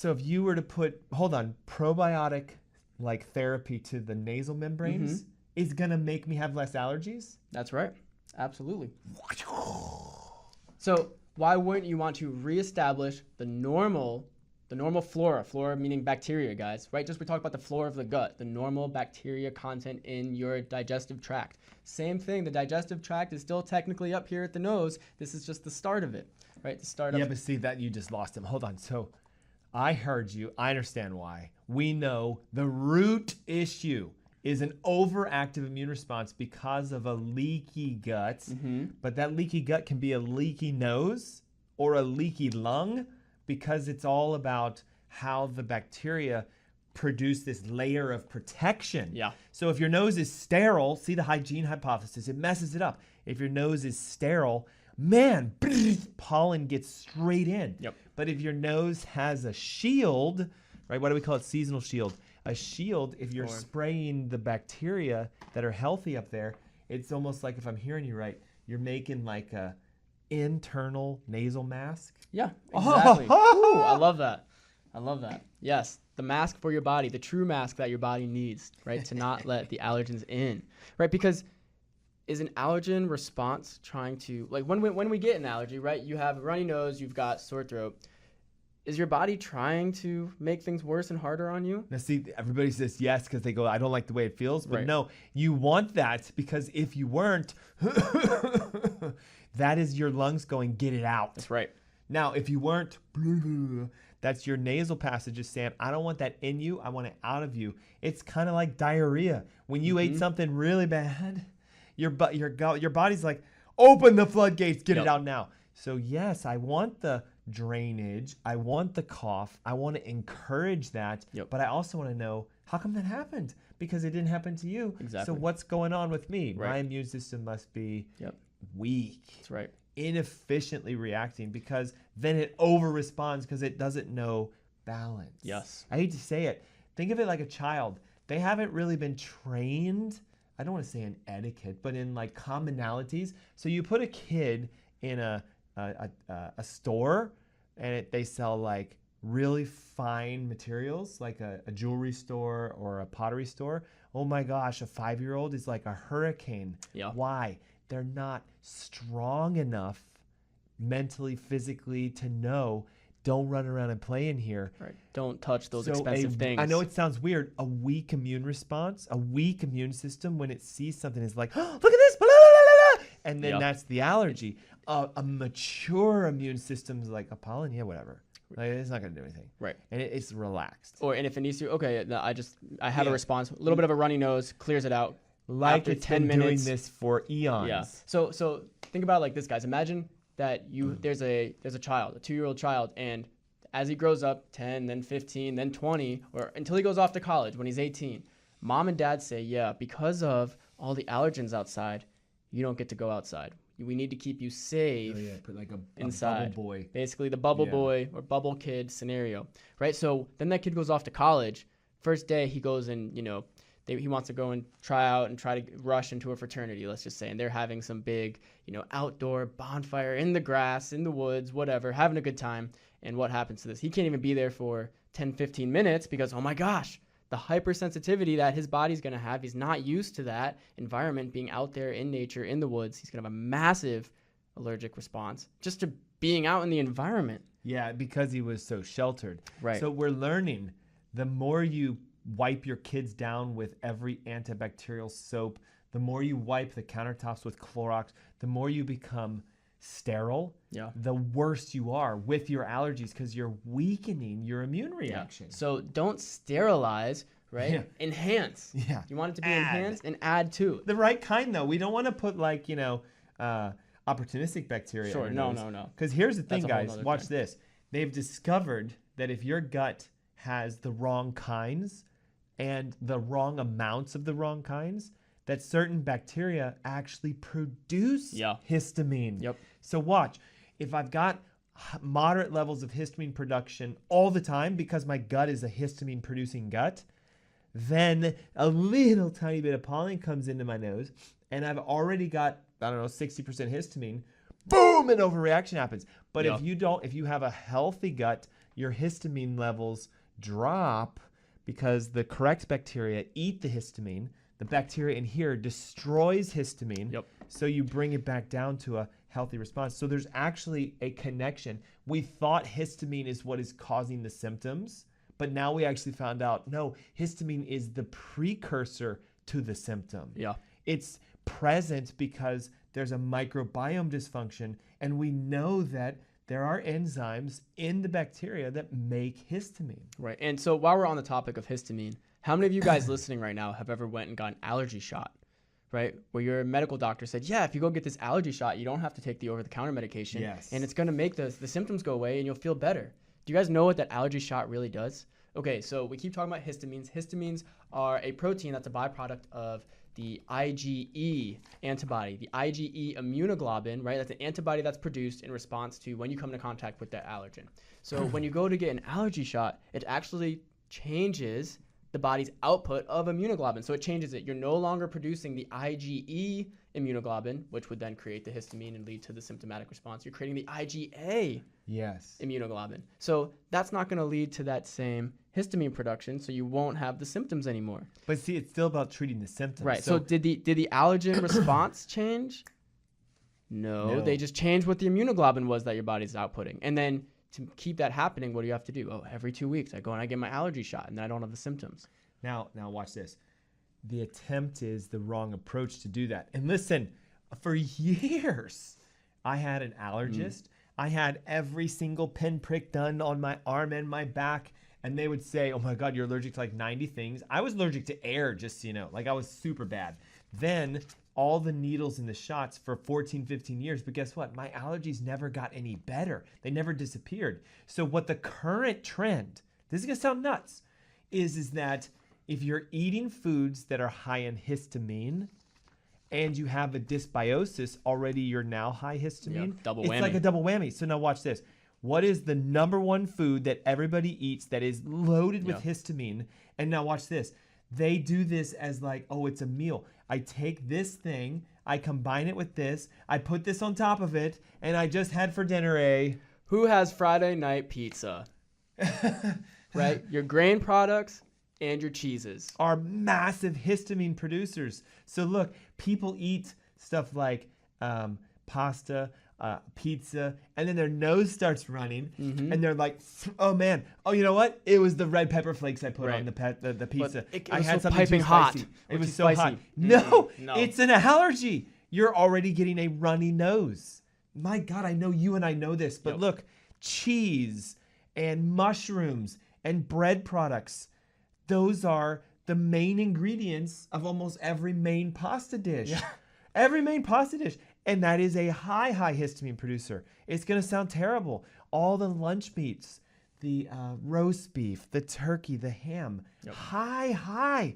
if you were to put, probiotic like therapy to the nasal membranes is going to make me have less allergies? That's right. Absolutely. So why wouldn't you want to reestablish the normal flora meaning bacteria, guys, right? Just we talked about the flora of the gut, the normal bacteria content in your digestive tract. Same thing, the digestive tract is still technically up here at the nose. This is just the start of it, right? The start of but see, that you just lost him. Hold on. So I heard you. I understand why. We know the root issue is an overactive immune response because of a leaky gut, but that leaky gut can be a leaky nose or a leaky lung, because it's all about how the bacteria produce this layer of protection. Yeah. So if your nose is sterile, see the hygiene hypothesis, it messes it up. If your nose is sterile, man, pollen gets straight in. Yep. But if your nose has a shield, right, what do we call it? Seasonal shield. A shield, if you're spraying the bacteria that are healthy up there, it's almost like, if I'm hearing you right, you're making like a internal nasal mask. Yeah, exactly. Ooh, I love that. I love that. Yes, the mask for your body, the true mask that your body needs, right, to not let the allergens in, right? Because is an allergen response trying to, like, when we get an allergy, right, you have a runny nose, you've got sore throat. Is your body trying to make things worse and harder on you? Now, see, everybody says yes because they go, I don't like the way it feels. But no, you want that, because if you weren't, that is your lungs going, get it out. That's right. Now, if you weren't, that's your nasal passages saying, I don't want that in you. I want it out of you. It's kind of like diarrhea. When you ate something really bad, your body's like, open the floodgates, get it out now. So yes, I want the drainage. I want the cough. I want to encourage that. But I also want to know, how come that happened? Because it didn't happen to you. Exactly. So what's going on with me? My immune system must be weak. That's right. Inefficiently reacting, because then it over responds because it doesn't know balance. Yes. I hate to say it. Think of it like a child. They haven't really been trained, I don't want to say in etiquette, but in like commonalities. So you put a kid in a store, and they sell like really fine materials, like a jewelry store or a pottery store. Oh my gosh, a 5-year-old is like a hurricane. Yeah. Why? They're not strong enough mentally, physically to know, don't run around and play in here. Right. Don't touch those expensive things. I know it sounds weird. A weak immune response, a weak immune system, when it sees something, is like, oh, look at this, blah, blah, blah, blah, and then that's the allergy. A mature immune system is like, a pollen, yeah, whatever. Like, it's not going to do anything. Right. And it's relaxed. And if it needs to, okay, I have a response. A little bit of a runny nose, clears it out. Like after it's 10 been minutes. doing this for eons. Yeah. So think about it like this, guys. Imagine that there's a child, a 2-year-old child, and as he grows up, 10, then 15, then 20, or until he goes off to college when he's 18, mom and dad say, yeah, because of all the allergens outside, you don't get to go outside. We need to keep you safe put like a inside. bubble boy. Basically the bubble boy or bubble kid scenario, right? So then that kid goes off to college. First day he goes and, he wants to go and try to rush into a fraternity, let's just say, and they're having some big, outdoor bonfire in the grass, in the woods, whatever, having a good time. And what happens to this? He can't even be there for 10, 15 minutes because, oh my gosh, the hypersensitivity that his body's going to have, he's not used to that environment, being out there in nature, in the woods. He's going to have a massive allergic response just to being out in the environment. Yeah, because he was so sheltered. Right. So we're learning, the more you wipe your kids down with every antibacterial soap, the more you wipe the countertops with Clorox, the more you become sterile, the worse you are with your allergies because you're weakening your immune reaction. So don't sterilize, right? Yeah. Enhance. Yeah. You want it to be enhanced and add to. The right kind, though. We don't want to put like, opportunistic bacteria. Sure, in no. Because here's the thing, That's a whole guys. nother Watch thing. this. They've discovered that if your gut has the wrong kinds and the wrong amounts of the wrong kinds, that certain bacteria actually produce histamine. Yep. So watch. If I've got moderate levels of histamine production all the time because my gut is a histamine producing gut, then a little tiny bit of pollen comes into my nose and I've already got, 60% histamine, boom, an overreaction happens. But if you have a healthy gut, your histamine levels drop because the correct bacteria eat the histamine. The bacteria in here destroys histamine. Yep. So you bring it back down to a healthy response. So there's actually a connection. We thought histamine is what is causing the symptoms, but now we actually found out, no, histamine is the precursor to the symptom. Yeah. It's present because there's a microbiome dysfunction, and we know that there are enzymes in the bacteria that make histamine. Right. And so while we're on the topic of histamine, how many of you guys listening right now have ever went and got an allergy shot, right? Where your medical doctor said, yeah, if you go get this allergy shot, you don't have to take the over-the-counter medication. Yes. And it's going to make the symptoms go away and you'll feel better. Do you guys know what that allergy shot really does? Okay, so we keep talking about histamines. Histamines are a protein that's a byproduct of the IgE antibody, the IgE immunoglobulin, right? That's an antibody that's produced in response to when you come into contact with that allergen. So when you go to get an allergy shot, it actually changes the body's output of immunoglobulin. So it changes it. You're no longer producing the IgE immunoglobulin, which would then create the histamine and lead to the symptomatic response. You're creating the IgA immunoglobulin. So that's not going to lead to that same histamine production, so you won't have the symptoms anymore. But see, it's still about treating the symptoms. Right. So did the allergen response change? No, they just changed what the immunoglobulin was that your body's outputting. And then to keep that happening, what do you have to do? Oh, every 2 weeks I go and I get my allergy shot and then I don't have the symptoms. Now watch this. The attempt is the wrong approach to do that. And listen, for years, I had an allergist. I had every single pinprick done on my arm and my back. And they would say, oh my God, you're allergic to like 90 things. I was allergic to air, just so you know. Like I was super bad. Then all the needles in the shots for 14, 15 years. But guess what? My allergies never got any better. They never disappeared. So what the current trend, this is going to sound nuts, is that if you're eating foods that are high in histamine and you have a dysbiosis, already you're now high histamine. Yep, double it's whammy. like a double whammy. So now watch this. What is the number one food that everybody eats that is loaded with histamine? And now watch this. They do this as like, oh, it's a meal. I take this thing, I combine it with this, I put this on top of it, and I just had for dinner a... Who has Friday night pizza? Right? Your grain products and your cheeses are massive histamine producers. So look, people eat stuff like pasta, pizza, and then their nose starts running, and they're like, "Oh man! Oh, you know what? It was the red pepper flakes I put on the pizza. It I was had so something piping too hot. spicy. Or It was too so spicy. hot. No, No. it's an allergy. You're already getting a runny nose. My God, I know you and I know this, but look, cheese and mushrooms and bread products, those are the main ingredients of almost every main pasta dish. Every main pasta dish. And that is a high histamine producer. It's going to sound terrible. All the lunch meats, the roast beef, the turkey, the ham, high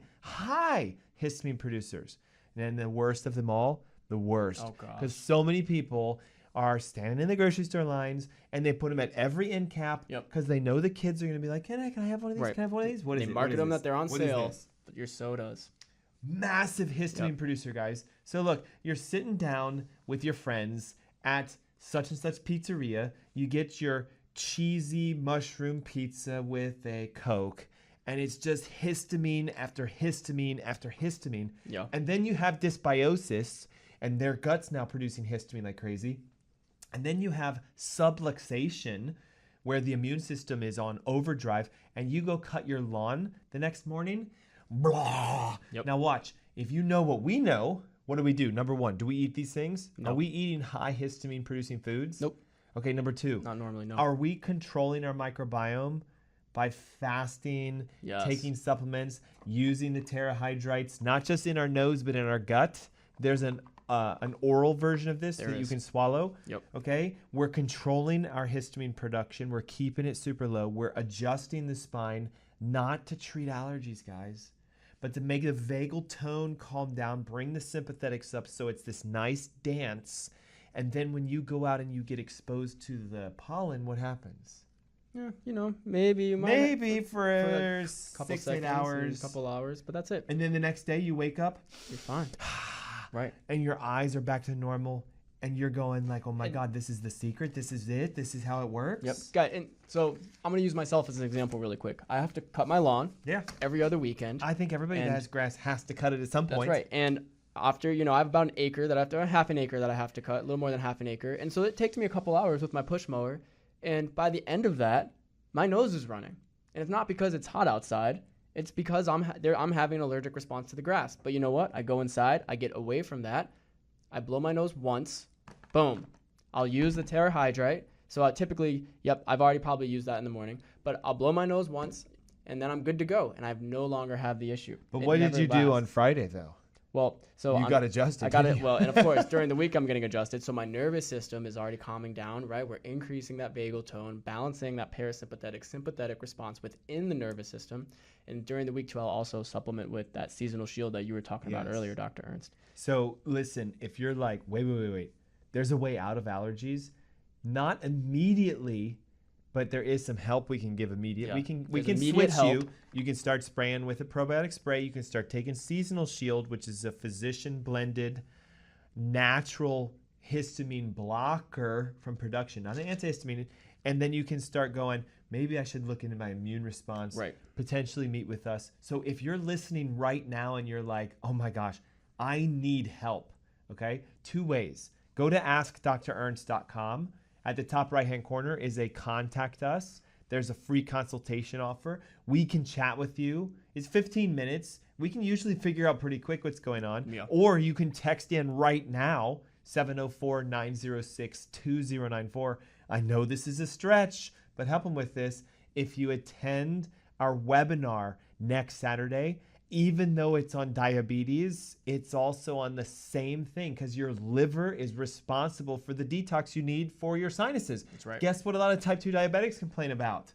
histamine producers. And then the worst of them all, the worst. Oh, gosh. Because so many people are standing in the grocery store lines and they put them at every end cap because they know the kids are going to be like, can I have one of these? Can I have one of these? What is they it? market What is them this? that they're on What is sale, this? but your sodas. Massive histamine producer, guys. So look, you're sitting down with your friends at such and such pizzeria. You get your cheesy mushroom pizza with a Coke, and it's just histamine after histamine after histamine. Yeah. And then you have dysbiosis, and their guts now producing histamine like crazy. And then you have subluxation, where the immune system is on overdrive, and you go cut your lawn the next morning. Blah. Now watch. If you know what we know, what do? Number one, do we eat these things? No. Are we eating high histamine producing foods? Nope. Okay, number two. Not normally, no. Are we controlling our microbiome by fasting, taking supplements, using the terahydrites, not just in our nose, but in our gut? There's an oral version of this that you can swallow. Okay, we're controlling our histamine production. We're keeping it super low. We're adjusting the spine, not to treat allergies, guys, but to make the vagal tone calm down, bring the sympathetics up so it's this nice dance. And then when you go out and you get exposed to the pollen, what happens? Yeah, you know, maybe you might. Maybe for a couple 6-8 seconds, hours. a couple hours, but that's it. And then the next day you wake up. You're fine. Right. And your eyes are back to normal. And you're going like, oh my God, this is the secret. This is it. This is how it works. Yep. Guy, and so I'm going to use myself as an example really quick. I have to cut my lawn every other weekend. I think everybody that has grass has to cut it at some point. That's right. And after, I have about an acre that I have to, half an acre that I have to cut, a little more than half an acre. And so it takes me a couple hours with my push mower. And by the end of that, my nose is running. And it's not because it's hot outside. It's because I'm having an allergic response to the grass. But you know what? I go inside. I get away from that. I blow my nose once. Boom. I'll use the terahydrite. So I typically, I've already probably used that in the morning. But I'll blow my nose once, and then I'm good to go. And I no longer have the issue. But what did you do on Friday, though? Well, so you got adjusted. I got it. Well, and of course, during the week, I'm getting adjusted. So my nervous system is already calming down, right? We're increasing that vagal tone, balancing that parasympathetic, sympathetic response within the nervous system. And during the week, too, I'll also supplement with that seasonal shield that you were talking about earlier, Dr. Ernst. So listen, if you're like, wait, there's a way out of allergies, not immediately, but there is some help we can give immediate. We can switch you. You can start spraying with a probiotic spray. You can start taking seasonal shield, which is a physician blended natural histamine blocker from production, not an antihistamine. And then you can start going, maybe I should look into my immune response, potentially meet with us. So if you're listening right now and you're like, oh my gosh, I need help, okay? 2 ways. Go to askdrernst.com. At the top right-hand corner is a contact us. There's a free consultation offer. We can chat with you. It's 15 minutes. We can usually figure out pretty quick what's going on. Or you can text in right now, 704-906-2094. I know this is a stretch, but help them with this. If you attend our webinar next Saturday, even though it's on diabetes, it's also on the same thing because your liver is responsible for the detox you need for your sinuses. That's right. Guess what a lot of type 2 diabetics complain about?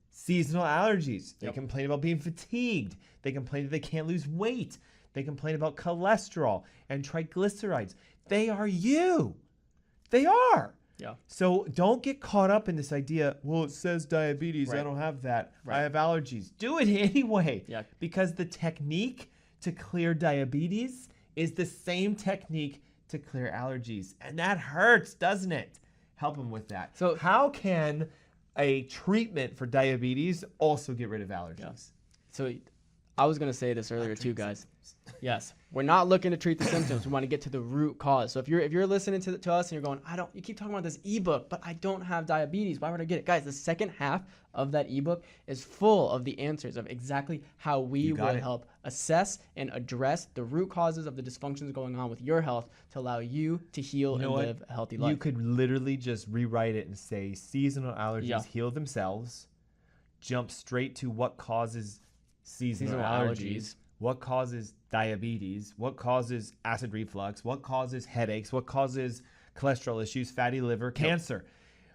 Seasonal allergies. They complain about being fatigued. They complain that they can't lose weight. They complain about cholesterol and triglycerides. They are you. They are. Yeah. So don't get caught up in this idea, well, it says diabetes, I don't have that. I have allergies. Do it anyway. Because the technique to clear diabetes is the same technique to clear allergies. And that hurts, doesn't it? Help them with that. So how can a treatment for diabetes also get rid of allergies? So I was going to say this earlier too, guys. Yes, we're not looking to treat the symptoms. We want to get to the root cause. So if you're listening to us and you're going, you keep talking about this ebook, but I don't have diabetes. Why would I get it? Guys, the second half of that ebook is full of the answers of exactly how we will help assess and address the root causes of the dysfunctions going on with your health to allow you to heal and live a healthy life. You could literally just rewrite it and say seasonal allergies heal themselves. Jump straight to what causes seasonal allergies, what causes diabetes, what causes acid reflux, what causes headaches, what causes cholesterol issues, fatty liver, cancer,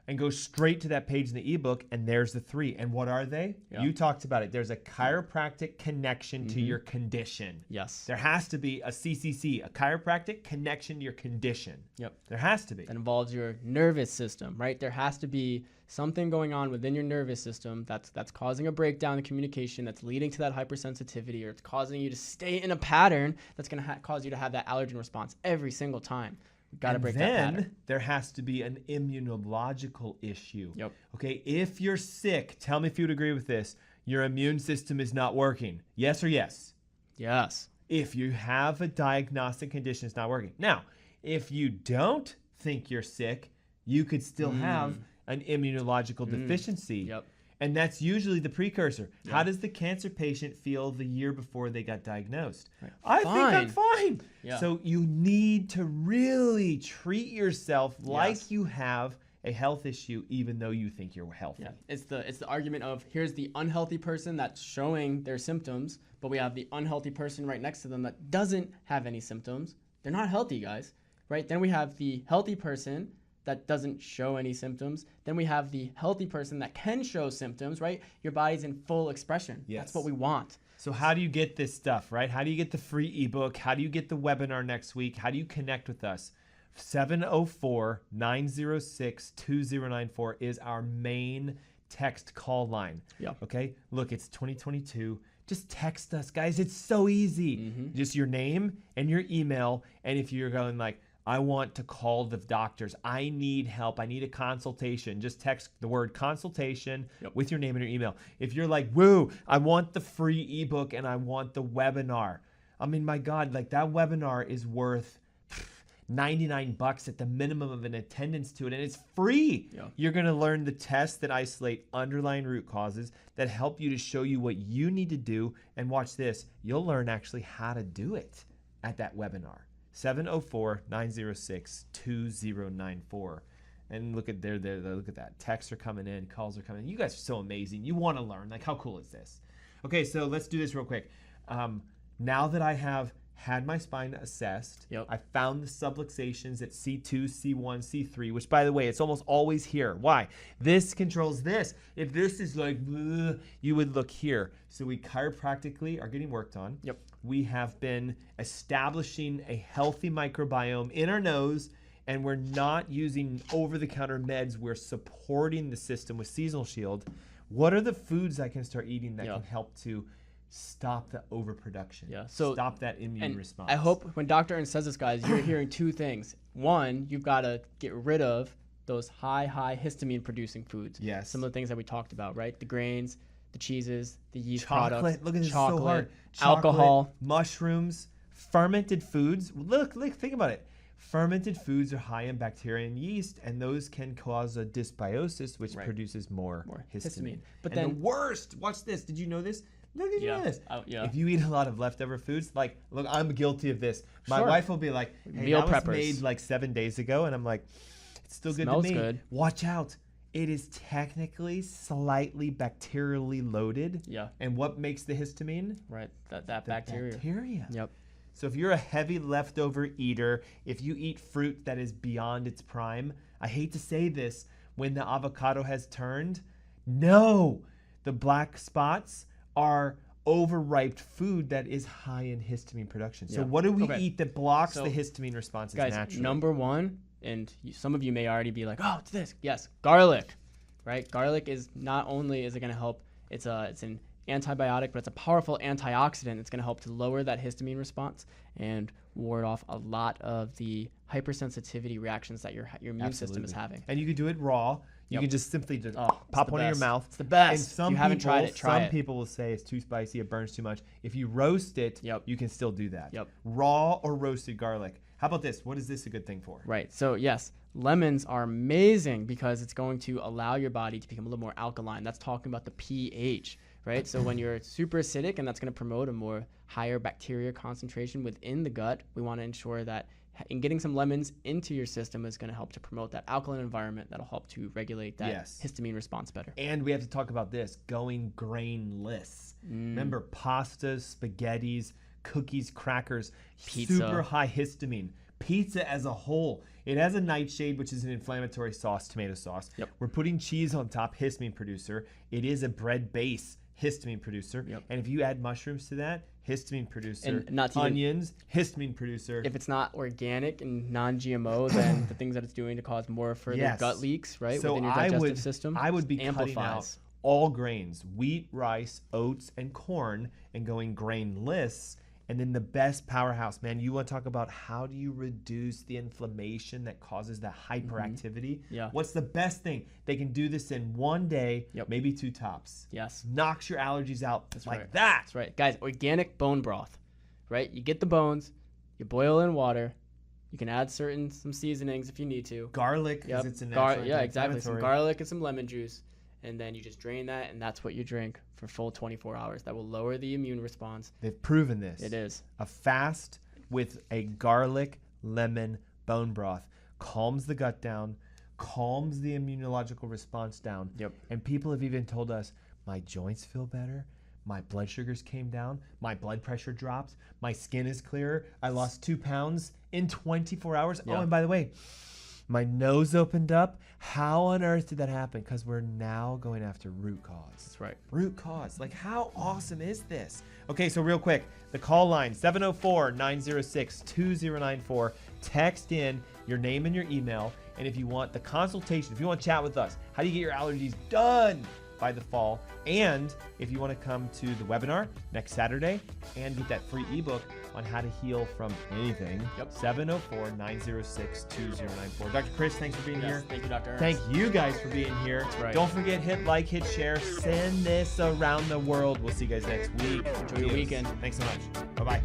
and go straight to that page in the ebook, and there's the 3. And what are they? You talked about it. There's a chiropractic connection to your condition. Yes. There has to be a CCC, a chiropractic connection to your condition. Yep. There has to be. That involves your nervous system, right? There has to be something going on within your nervous system that's causing a breakdown in communication, that's leading to that hypersensitivity, or it's causing you to stay in a pattern that's going to cause you to have that allergen response every single time. We've got to break that pattern. Then there has to be an immunological issue. Yep. Okay, if you're sick, tell me if you'd agree with this, your immune system is not working. Yes or yes? Yes. If you have a diagnostic condition, it's not working. Now, if you don't think you're sick, you could still have an immunological deficiency. Yep. And that's usually the precursor. Yep. How does the cancer patient feel the year before they got diagnosed? Right. I think I'm fine. Yeah. So you need to really treat yourself like you have a health issue, even though you think you're healthy. Yeah. It's the argument of, here's the unhealthy person that's showing their symptoms, but we have the unhealthy person right next to them that doesn't have any symptoms. They're not healthy, guys, right? Then we have the healthy person that doesn't show any symptoms. Then we have the healthy person that can show symptoms, right? Your body's in full expression. Yes. That's what we want. So how do you get this stuff, right? How do you get the free ebook? How do you get the webinar next week? How do you connect with us? 704-906-2094 is our main text call line. Yeah. Okay? Look, it's 2022. Just text us, guys. It's so easy. Just your name and your email. And if you're going like, I want to call the doctors, I need help, I need a consultation, just text the word consultation with your name and your email. If you're like, woo, I want the free ebook and I want the webinar. I mean, my God, like that webinar is worth $99 at the minimum of an attendance to it, and it's free. Yeah. You're going to learn the tests that isolate underlying root causes that help you to show you what you need to do. And watch this, you'll learn actually how to do it at that webinar. 704-906-2094. And look at look at that. Texts are coming in, calls are coming in. You guys are so amazing. You want to learn. Like, how cool is this? Okay, so let's do this real quick. Now that I have had my spine assessed, I found the subluxations at C2, C1, C3, which, by the way, it's almost always here. Why? This controls this. If this is like, bleh, you would look here. So we chiropractically are getting worked on. Yep. We have been establishing a healthy microbiome in our nose, and we're not using over-the-counter meds. We're supporting the system with Seasonal Shield. What are the foods I can start eating that can help to stop the overproduction? So stop that immune response. I hope when Dr. Ernst says this, guys, you're hearing two things. One, you've got to get rid of those high histamine producing foods. Yes. Some of the things that we talked about, right? The grains, the cheeses, the yeast chocolate. products. Look at this, chocolate, so hard. Alcohol. Chocolate, mushrooms, fermented foods. Look, think about it. Fermented foods are high in bacteria and yeast, and those can cause a dysbiosis, which produces more histamine. But and then the worst, watch this. Did you know this? Look at this. If you eat a lot of leftover foods, like, look, I'm guilty of this. My wife will be like, hey, meal that was preppers. made like 7 days ago. And I'm like, it's still good Smells to me. good. Watch out. It is technically slightly bacterially loaded. Yeah. And what makes the histamine? Right. That bacteria. Bacteria. Yep. So if you're a heavy leftover eater, if you eat fruit that is beyond its prime, I hate to say this, when the avocado has turned, no, the black spots are overripe food that is high in histamine production. So what do we eat that blocks the histamine responses naturally? Guys, number one, and some of you may already be like, oh, it's this. Yes, garlic, right? Garlic is not only is it going to help, it's an antibiotic, but it's a powerful antioxidant. It's going to help to lower that histamine response and ward off a lot of the hypersensitivity reactions that your immune system is having. And you can do it raw. You can just simply just Oh, pop one in your mouth. It's the best. And some if you haven't people, tried it, try some it. people will say it's too spicy, it burns too much. If you roast it, you can still do that. Raw or roasted garlic. How about this? What is this a good thing for? Right. So yes, lemons are amazing because it's going to allow your body to become a little more alkaline. That's talking about the pH, right? So when you're super acidic, and that's going to promote a more higher bacteria concentration within the gut, we want to ensure that in getting some lemons into your system is going to help to promote that alkaline environment that'll help to regulate that histamine response better. And we have to talk about this, going grainless. Remember, pastas, spaghettis, cookies, crackers, Pizza. super high histamine. Pizza as a whole, it has a nightshade, which is an inflammatory sauce, tomato sauce. We're putting cheese on top, histamine producer. It is a bread base, histamine producer. And if you add mushrooms to that, histamine producer. And not to onions, histamine producer. If it's not organic and non-GMO, then the things that it's doing to cause more further gut leaks, right, so within your digestive system, I would be cutting out all grains, wheat, rice, oats, and corn, and going grainless. And then the best powerhouse, man, you want to talk about how do you reduce the inflammation that causes that hyperactivity? What's the best thing? They can do this in one day, maybe 2 tops. Knocks your allergies out that. That's right. Guys, organic bone broth, right? You get the bones, you boil in water, you can add some seasonings if you need to. Garlic, because it's a natural exactly. Some garlic and some lemon juice. And then you just drain that, and that's what you drink for full 24 hours. That will lower the immune response. They've proven this. It is. A fast with a garlic lemon bone broth calms the gut down, calms the immunological response down. And people have even told us, my joints feel better, my blood sugars came down, my blood pressure dropped, my skin is clearer, I lost 2 pounds in 24 hours. Oh, and by the way, my nose opened up. How on earth did that happen? Because we're now going after root cause. That's right. Root cause. Like, how awesome is this? Okay, so real quick, the call line, 704-906-2094. Text in your name and your email. And if you want the consultation, if you want to chat with us, how do you get your allergies done by the fall? And if you want to come to the webinar next Saturday and get that free ebook on how to heal from anything, 704-906-2094. Dr. Chris, thanks for being here. Thank you, Dr. Ernst. Thank you guys for being here. That's right. Don't forget, hit like, hit share, send this around the world. We'll see you guys next week. Enjoy your weekend. Thanks so much. Bye-bye.